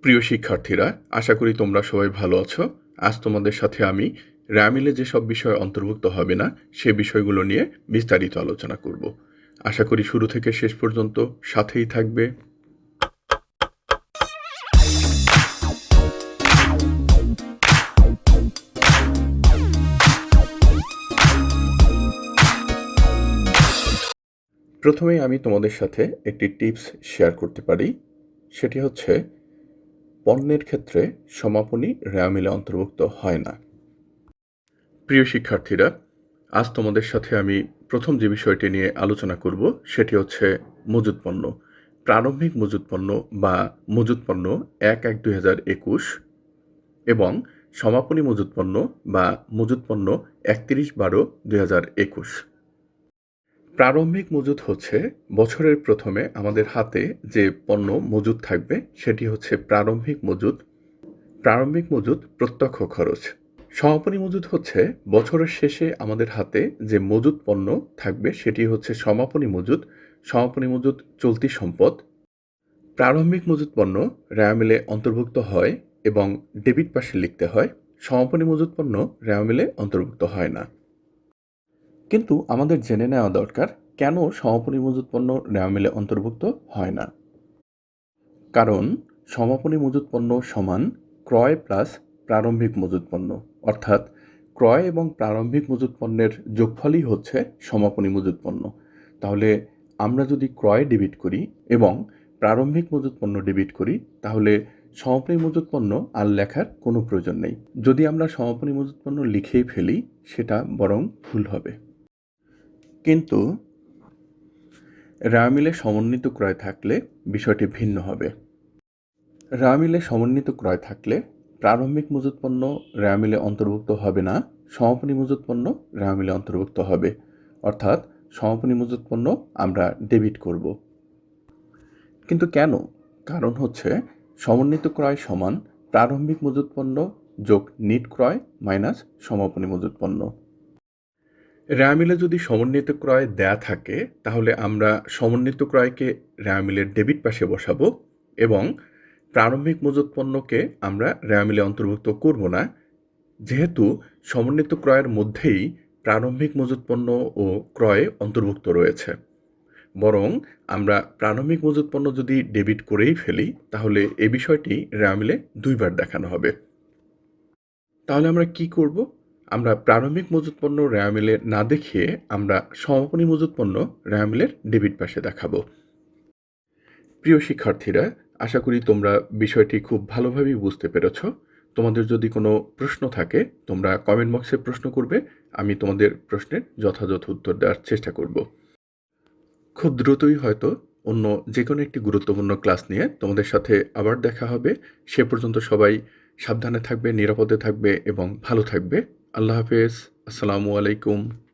প্রিয় শিক্ষার্থীরা, আশা করি তোমরা সবাই ভালো আছো। আজ তোমাদের সাথে আমি র্যামিলে যেসব বিষয় অন্তর্ভুক্ত হবে না সে বিষয়গুলো নিয়ে বিস্তারিত আলোচনা করব। আশা করি শুরু থেকে শেষ পর্যন্ত সাথেই থাকবে। প্রথমেই আমি তোমাদের সাথে একটি টিপস শেয়ার করতে পারি। সেটি হচ্ছে, পণ্যের ক্ষেত্রে সমাপনী র্যামিলে অন্তর্ভুক্ত হয় না। প্রিয় শিক্ষার্থীরা, আজ তোমাদের সাথে আমি প্রথম যে বিষয়টি নিয়ে আলোচনা করব সেটি হচ্ছে মজুত পণ্য। প্রারম্ভিক মজুত পণ্য বা মজুত পণ্য ১/১/২০২১ এবং সমাপনী মজুত পণ্য বা মজুত পণ্য ৩১/১২/২০২১। প্রারম্ভিক মজুত হচ্ছে বছরের প্রথমে আমাদের হাতে যে পণ্য মজুত থাকবে সেটি হচ্ছে প্রারম্ভিক মজুত। প্রারম্ভিক মজুত প্রত্যক্ষ খরচ। সমাপনী মজুত হচ্ছে বছরের শেষে আমাদের হাতে যে মজুত পণ্য থাকবে সেটি হচ্ছে সমাপনী মজুত। সমাপনী মজুত চলতি সম্পদ। প্রারম্ভিক মজুত পণ্য র্যামিলে অন্তর্ভুক্ত হয় এবং ডেবিট পাশে লিখতে হয়। সমাপনী মজুত পণ্য র্যামিলে অন্তর্ভুক্ত হয় না। কিন্তু আমাদের জেনে নেওয়া দরকার, কেন সমাপনী মজুত পণ্য র্যামিলে অন্তর্ভুক্ত হয় না। কারণ সমাপনী মজুত পণ্য সমান ক্রয় প্লাস প্রারম্ভিক মজুত পণ্য, অর্থাৎ ক্রয় এবং প্রারম্ভিক মজুত পণ্যের যোগফলই হচ্ছে সমাপনী মজুত পণ্য। তাহলে আমরা যদি ক্রয় ডেবিট করি এবং প্রারম্ভিক মজুত পণ্য ডেবিট করি, তাহলে সমাপনী মজুত পণ্য আর লেখার কোনো প্রয়োজন নেই। যদি আমরা সমাপনী মজুত পণ্য লিখেই ফেলি, সেটা বরং ভুল হবে। কিন্তু র্যামিলে সমন্বিত ক্রয় থাকলে বিষয়টি ভিন্ন হবে। র্যামিলে সমন্বিত ক্রয় থাকলে প্রারম্ভিক মজুত পণ্য র্যামিলে অন্তর্ভুক্ত হবে না, সমাপনী মজুত পণ্য র্যামিলে অন্তর্ভুক্ত হবে। অর্থাৎ সমাপনী মজুত পণ্য আমরা ডেবিট করব। কিন্তু কেন? কারণ হচ্ছে সমন্বিত ক্রয় সমান প্রারম্ভিক মজুত পণ্য যোগ নিট ক্রয় মাইনাস সমাপনী মজুত পণ্য। র্যামিলে যদি সমন্বিত ক্রয় দেয়া থাকে, তাহলে আমরা সমন্বিত ক্রয়কে র্যামিলের ডেবিট পাশে বসাবো এবং প্রারম্ভিক মজুত পণ্যকে আমরা র্যামিলে অন্তর্ভুক্ত করব না, যেহেতু সমন্বিত ক্রয়ের মধ্যেই প্রারম্ভিক মজুত পণ্য ও ক্রয় অন্তর্ভুক্ত রয়েছে। বরং আমরা প্রারম্ভিক মজুত পণ্য যদি ডেবিট করেই ফেলি, তাহলে এ বিষয়টি র্যামিলে দুইবার দেখানো হবে। তাহলে আমরা কি করব? আমরা প্রারম্ভিক মজুত পণ্য র্যামিলে না দেখিয়ে আমরা সমাপনী মজুত পণ্য র্যামিলের ডেবিট পাশে দেখাবো। প্রিয় শিক্ষার্থীরা, আশা করি তোমরা বিষয়টি খুব ভালোভাবেই বুঝতে পেরেছ। তোমাদের যদি কোনো প্রশ্ন থাকে, তোমরা কমেন্ট বক্সে প্রশ্ন করবে। আমি তোমাদের প্রশ্নের যথাযথ উত্তর দেওয়ার চেষ্টা করব। খুব দ্রুতই হয়তো অন্য যে কোনো একটি গুরুত্বপূর্ণ ক্লাস নিয়ে তোমাদের সাথে আবার দেখা হবে। সে পর্যন্ত সবাই সাবধানে থাকবে, নিরাপদে থাকবে এবং ভালো থাকবে। আল্লাহ হাফেজ। আসসালামু আলাইকুম।